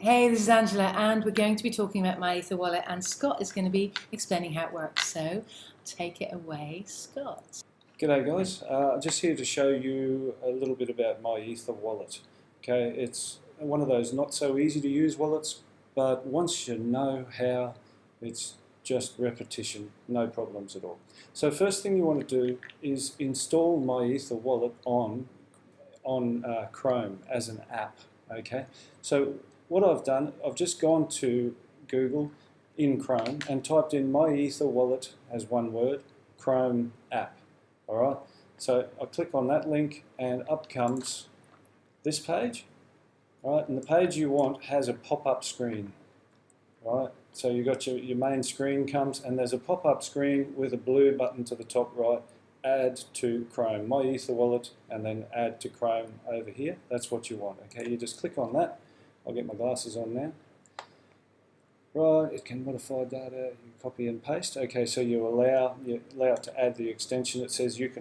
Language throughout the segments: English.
Hey, this is Angela, and we're going to be talking about my Ether wallet, and Scott is going to be explaining how it works. So take it away, Scott. G'day guys, just here to show you a little bit about my Ether wallet. Okay, it's one of those not so easy to use wallets, but once you know how, it's just repetition, no problems at all. So first thing you want to do is install my Ether wallet on Chrome as an app. Okay, so what I've done, I've just gone to Google in Chrome and typed in my Ether wallet as one word, Chrome app. Alright, so I click on that link and up comes this page. Alright, and the page you want has a pop-up screen. Right, so you got your main screen comes and there's a pop-up screen with a blue button to the top right, add to Chrome, my Ether wallet, and then add to Chrome over here. That's what you want. Okay, you just click on that. I'll get my glasses on now. Right, it can modify data, you copy and paste. Okay, so you allow it to add the extension. It says it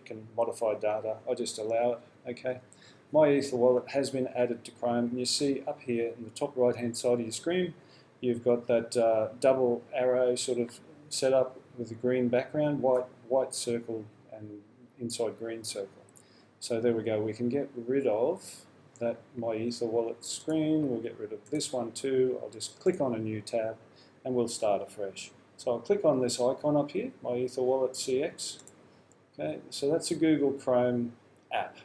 can modify data. I just allow it. Okay, my Ether wallet has been added to Chrome, and you see up here in the top right hand side of your screen, you've got that double arrow sort of set up with a green background, white circle and inside green circle. So there we go. We can get rid of that my Ether wallet screen. We'll get rid of this one too. I'll just click on a new tab and we'll start afresh. So I'll click on this icon up here, my Ether wallet CX. Okay, so that's a Google Chrome app.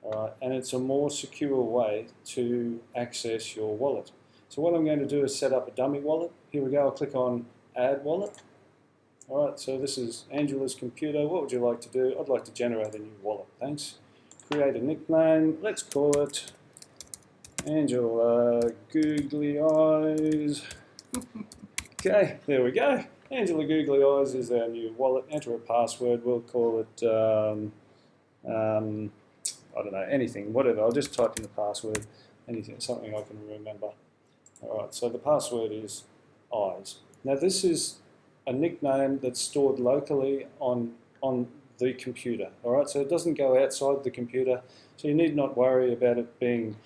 Alright, and it's a more secure way to access your wallet. So what I'm going to do is set up a dummy wallet. Here we go, I'll click on Add Wallet. Alright, so this is Angela's computer. What would you like to do? I'd like to generate a new wallet, thanks. Create a nickname, let's call it Angela Googly Eyes. Okay, there we go. Angela Googly Eyes is our new wallet. Enter a password, we'll call it, I don't know, anything, whatever. I'll just type in the password, anything, something I can remember. Alright, so the password is Eyes. Now this is a nickname that's stored locally on the computer. Alright, so it doesn't go outside the computer, so you need not worry about it being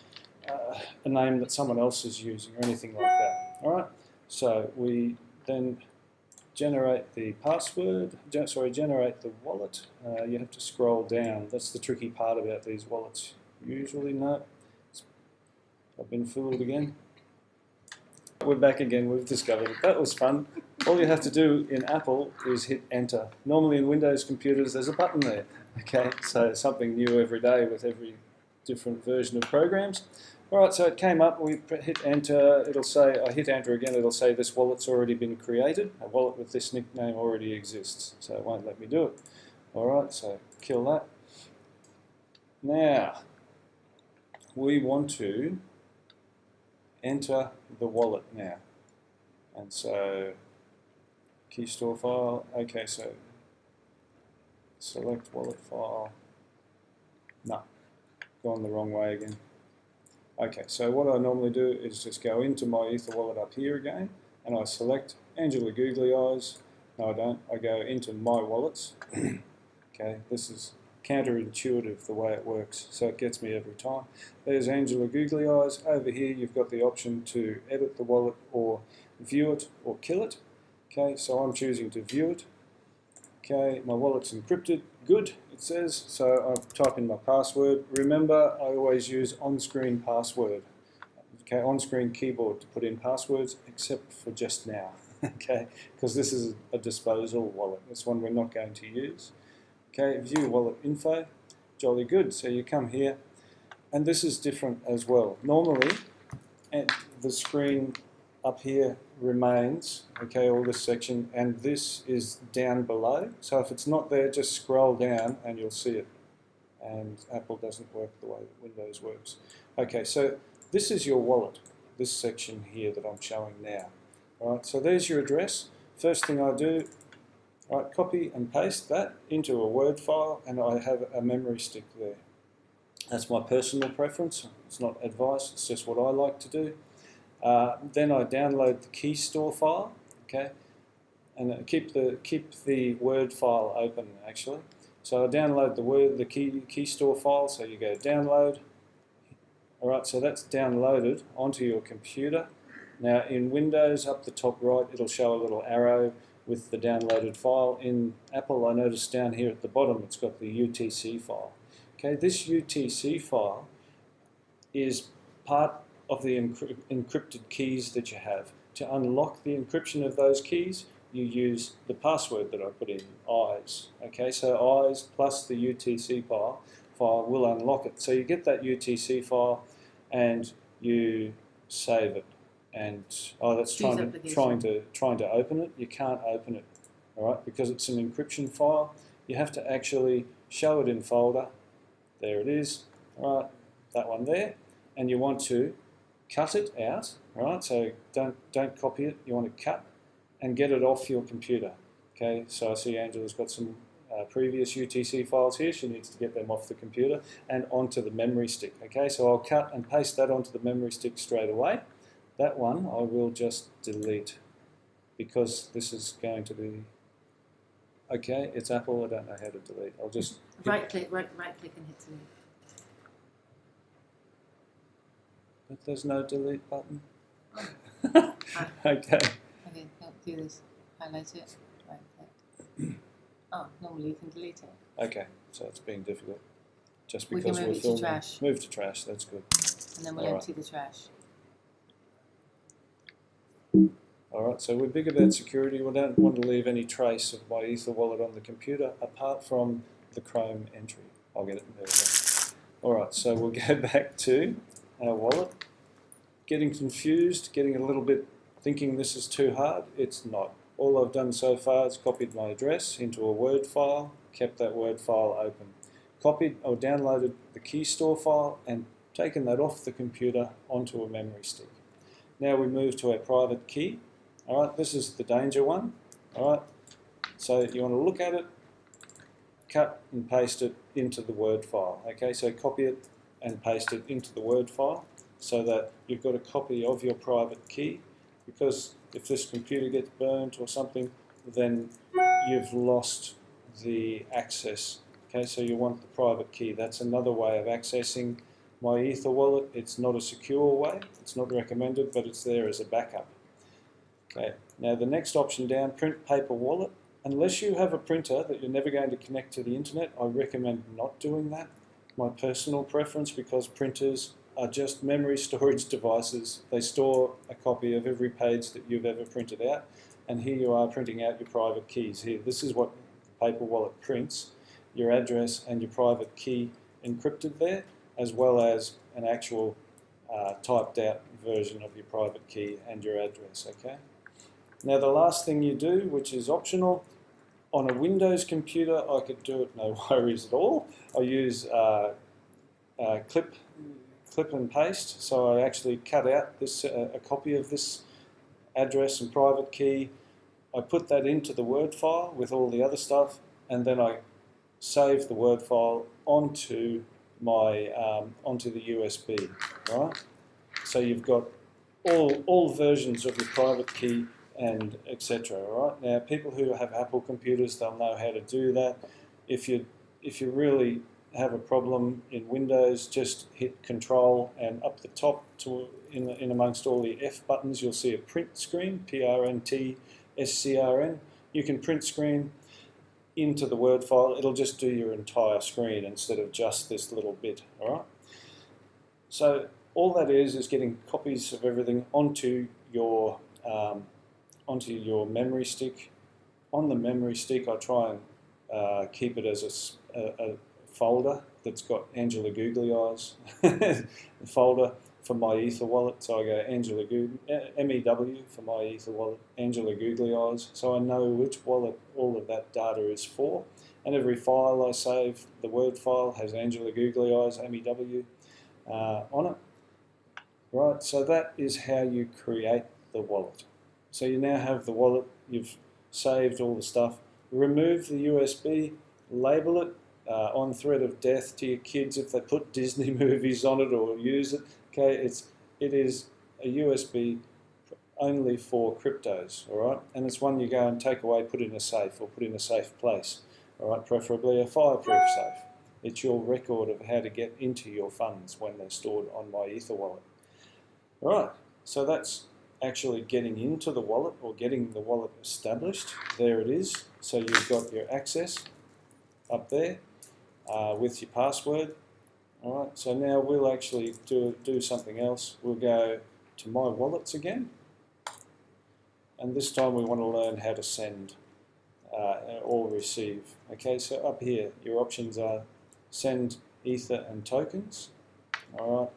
a name that someone else is using or anything like that. Alright, so we then generate the password, generate the wallet. You have to scroll down. That's the tricky part about these wallets. Usually, no, I've been fooled again. We're back again, we've discovered it. That was fun. All you have to do in Apple is hit enter. Normally in Windows computers there's a button there. Okay, so something new every day with every different version of programs. Alright, so it came up, we hit enter, it'll say, I hit enter again, it'll say this wallet's already been created. A wallet with this nickname already exists, so it won't let me do it. Alright, so kill that. Now, we want to enter the wallet now. And so, key store file, okay, so select wallet file. No, gone the wrong way again. Okay, so what I normally do is just go into my Ether wallet up here again, and I select Angela Googly Eyes. No, I don't. I go into my wallets. Okay, this is counterintuitive the way it works, so it gets me every time. There's Angela Googly Eyes. Over here you've got the option to edit the wallet or view it or kill it. Okay, so I'm choosing to view it. Okay, my wallet's encrypted. Good, it says. So I'll type in my password. Remember, I always use on-screen password. Okay, on-screen keyboard to put in passwords, except for just now. Okay, because this is a disposal wallet. This one we're not going to use. Okay, view wallet info. Jolly good. So you come here, and this is different as well. Normally, the screen up here remains, okay, all this section, and this is down below. So if it's not there, just scroll down and you'll see it. And Apple doesn't work the way that Windows works. Okay, so this is your wallet, this section here that I'm showing now. All right, so there's your address. First thing I do, right, copy and paste that into a Word file, and I have a memory stick there. That's my personal preference. It's not advice, it's just what I like to do. Then I download the key store file, okay, and keep the Word file open actually. So I download the key store file. So you go download, All right, so that's downloaded onto your computer. Now in Windows, up the top right, it'll show a little arrow with the downloaded file. In Apple, I noticed down here at the bottom, it's got the UTC file. Okay, this UTC file is part of the encrypted keys that you have. To unlock the encryption of those keys, you use the password that I put in, eyes. Okay, so eyes plus the UTC file will unlock it. So you get that UTC file and you save it. And that's trying to open it. You can't open it, all right, because it's an encryption file. You have to actually show it in folder. There it is, all right, that one there. And you want to cut it out, all right? So don't copy it. You want to cut and get it off your computer. Okay, so I see Angela's got some previous UTC files here. She needs to get them off the computer and onto the memory stick. Okay, so I'll cut and paste that onto the memory stick straight away. That one I will just delete because this is going to be, okay, it's Apple, I don't know how to delete. I'll just right click and hit delete. But there's no delete button. Okay. Okay. Okay, do this. Highlight it. Right click. Oh, normally you can delete it. Okay, so it's being difficult. Just We because can move we're it to filming. trash. Move to trash, that's good. And then we'll empty the trash. Alright, so we're big about security. We don't want to leave any trace of my Ether wallet on the computer apart from the Chrome entry. I'll get it in there again. Alright, so we'll go back to our wallet. Getting confused, getting a little bit thinking this is too hard. It's not. All I've done so far is copied my address into a Word file, kept that Word file open. Copied or downloaded the key store file and taken that off the computer onto a memory stick. Now we move to our private key. Alright, this is the danger one. Alright, so you want to look at it, cut and paste it into the Word file. Okay, so copy it and paste it into the Word file so that you've got a copy of your private key, because if this computer gets burnt or something, then you've lost the access. Okay, so you want the private key. That's another way of accessing my Ether wallet. It's not a secure way, it's not recommended, but it's there as a backup. Okay, now the next option down, print paper wallet. Unless you have a printer that you're never going to connect to the internet, I recommend not doing that. My personal preference, because printers are just memory storage devices. They store a copy of every page that you've ever printed out, and here you are printing out your private keys. Here, this is what the paper wallet prints, your address and your private key encrypted there, as well as an actual typed out version of your private key and your address, okay? Now the last thing you do, which is optional, on a Windows computer I could do it no worries at all. I use clip and paste, so I actually cut out this a copy of this address and private key. I put that into the Word file with all the other stuff, and then I save the Word file onto my onto the USB, right? So you've got all versions of your private key and etc. Right? Now, people who have Apple computers, they'll know how to do that. If you really have a problem in Windows, just hit Control and up the top in amongst all the F buttons, you'll see a print screen, PRNT-SCRN. You can print screen into the Word file. It'll just do your entire screen instead of just this little bit. All right. So all that is getting copies of everything onto your memory stick. On the memory stick, I try and keep it as a folder that's got Angela Googly Eyes folder for my Ether wallet. So I go MEW for my Ether wallet, Angela Googly Eyes, so I know which wallet all of that data is for. And every file I save, the Word file, has Angela Googly Eyes, MEW, on it. Right, so that is how you create the wallet. So you now have the wallet, you've saved all the stuff. Remove the USB, label it on threat of death to your kids if they put Disney movies on it or use it. Okay, it is a USB only for cryptos, all right? And it's one you go and take away, put in a safe or put in a safe place, all right? Preferably a fireproof safe, It's your record of how to get into your funds when they're stored on my Ether wallet. All right, so that's actually getting into the wallet or getting the wallet established. There it is. So you've got your access up there with your password. All right, so now we'll actually do something else. We'll go to My Wallets again, and this time we want to learn how to send or receive. Okay, so up here your options are send Ether and tokens. All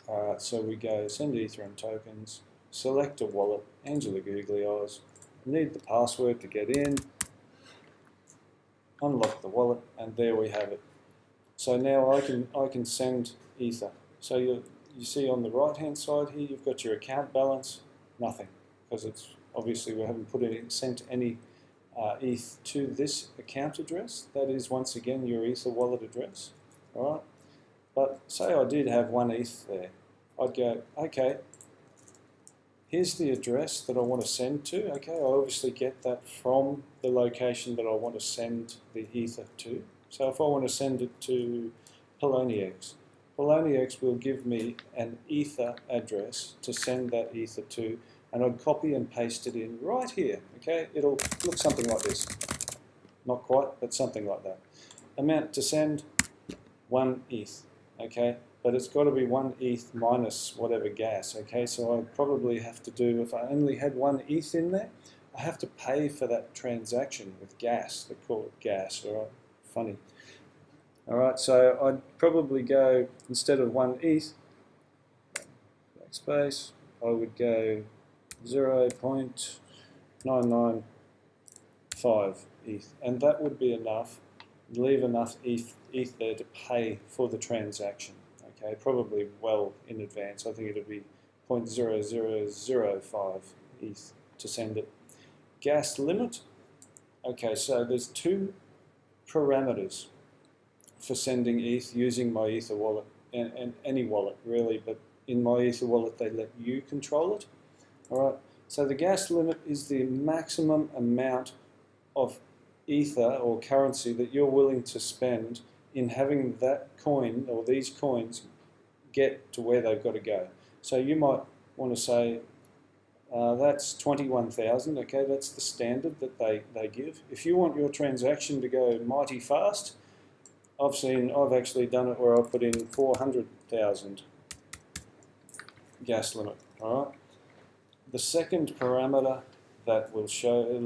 right, so we go send Ether and tokens, select a wallet, Angela Googly Eyes, need the password to get in, unlock the wallet, and there we have it. So now I can send Ether. So you see on the right hand side here you've got your account balance, nothing, because it's obviously we haven't sent any ETH to this account address. That is once again your Ether wallet address. All right, but say I did have one ETH there, I'd go, okay, here's the address that I want to send to. Okay, I obviously get that from the location that I want to send the Ether to. So if I want to send it to Poloniex, Poloniex will give me an Ether address to send that Ether to, and I'd copy and paste it in right here. Okay, it'll look something like this. Not quite, but something like that. Amount to send, 1 ETH. Okay, but it's got to be 1 ETH minus whatever gas. Okay, so I'd probably have to do, if I only had 1 ETH in there, I have to pay for that transaction with gas. They call it gas, all right? Funny. All right, so I'd probably go, instead of 1 ETH, backspace, I would go 0.995 ETH, and that would be enough. Leave enough ETH there to pay for the transaction. Okay, probably well in advance. I think it'll be 0.0005 ETH to send it. Gas limit. Okay, so there's 2 parameters for sending ETH using my Ether wallet, and any wallet really, but in my Ether wallet they let you control it. All right, so the gas limit is the maximum amount of Ether or currency that you're willing to spend in having that coin or these coins get to where they've got to go. So you might want to say that's 21,000, okay, that's the standard that they give. If you want your transaction to go mighty fast, I've actually done it where I put in 400,000 gas limit, all right? The second parameter that will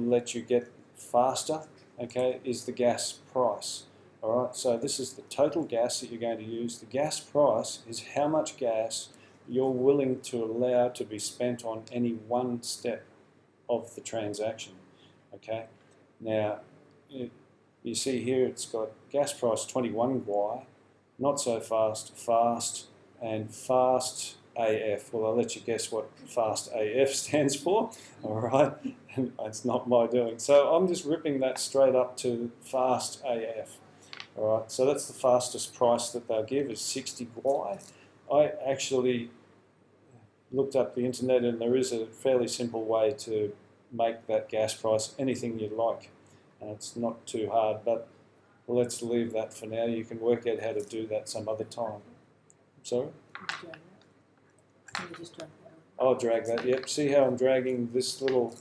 let you get faster, okay, is the gas price, all right? So this is the total gas that you're going to use. The gas price is how much gas you're willing to allow to be spent on any one step of the transaction, okay? Now, you see here it's got gas price 21 Gwei, not so fast, fast, and fast AF. Well, I'll let you guess what fast AF stands for, all right? It's not my doing. So I'm just ripping that straight up to fast AF, all right? So that's the fastest price that they'll give is 60 Gwei. I actually looked up the internet and there is a fairly simple way to make that gas price anything you like. And it's not too hard, but let's leave that for now. You can work out how to do that some other time. Sorry? Can you just drag that out? I'll drag that, yep. See how I'm dragging this little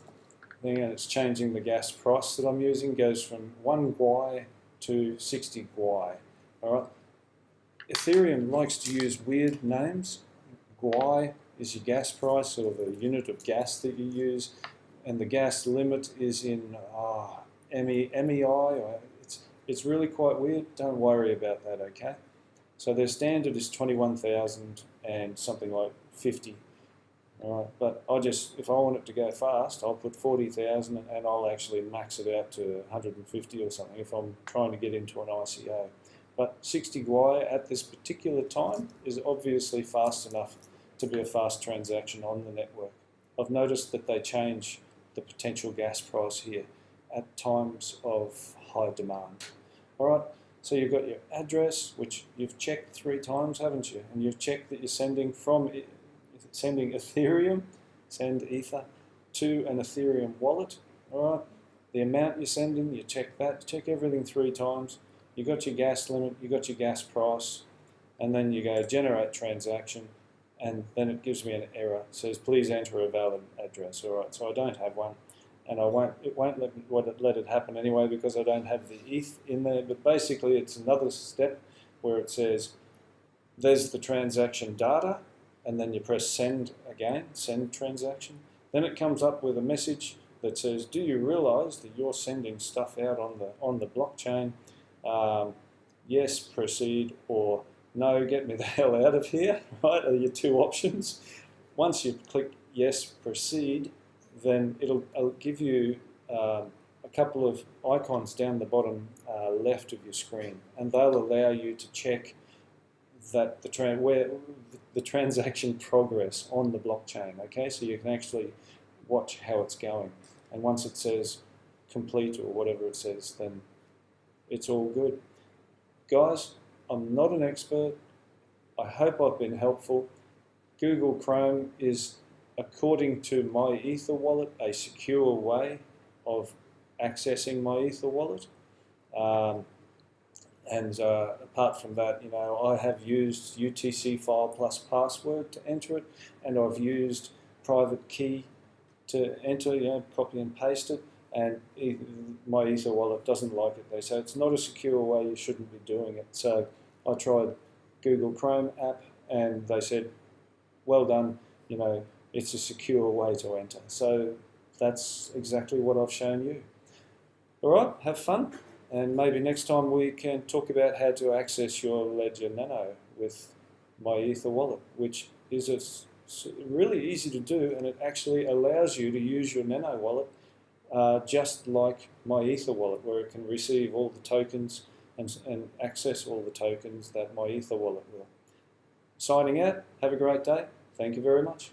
thing and it's changing the gas price that I'm using? It goes from 1 Gwei to 60 Gwei. All right. Ethereum likes to use weird names. Gwei is your gas price, or the unit of gas that you use, and the gas limit is in MEI. It's really quite weird. Don't worry about that, okay? So their standard is 21,000 and something like 50. All right, but if I want it to go fast, I'll put 40,000 and I'll actually max it out to 150 or something if I'm trying to get into an ICO. But 60 Gwei at this particular time is obviously fast enough to be a fast transaction on the network. I've noticed that they change the potential gas price here at times of high demand. All right, so you've got your address, which you've checked 3 times, haven't you? And you've checked that you're sending Ethereum, send Ether to an Ethereum wallet. All right, the amount you're sending, you check that, check everything 3 times. you got your gas limit, you got your gas price, and then you go generate transaction, and then it gives me an error. It says please enter a valid address. All right, so I don't have one, and it won't let it happen anyway because I don't have the ETH in there. But basically, it's another step where it says there's the transaction data, and then you press send again, send transaction. Then it comes up with a message that says, do you realize that you're sending stuff out on the blockchain? Yes, proceed, or no, get me the hell out of here, right, are your two options. Once you click yes, proceed, then it'll give you a couple of icons down the bottom left of your screen, and they'll allow you to check that the transaction progress on the blockchain, okay? So you can actually watch how it's going. And once it says complete or whatever it says, then it's all good. Guys, I'm not an expert. I hope I've been helpful. Google Chrome is, according to my Ether wallet, a secure way of accessing my Ether wallet. Apart from that, you know, I have used UTC file plus password to enter it, and I've used private key to enter, you know, copy and paste it, and my Ether wallet doesn't like it there. So it's not a secure way, you shouldn't be doing it. So I tried Google Chrome app, and they said, well done, you know, it's a secure way to enter. So that's exactly what I've shown you. All right, have fun. And maybe next time we can talk about how to access your Ledger Nano with my Ether wallet, which is really easy to do, and it actually allows you to use your Nano wallet just like my Ether wallet, where it can receive all the tokens and access all the tokens that my Ether wallet will. Signing out, have a great day. Thank you very much.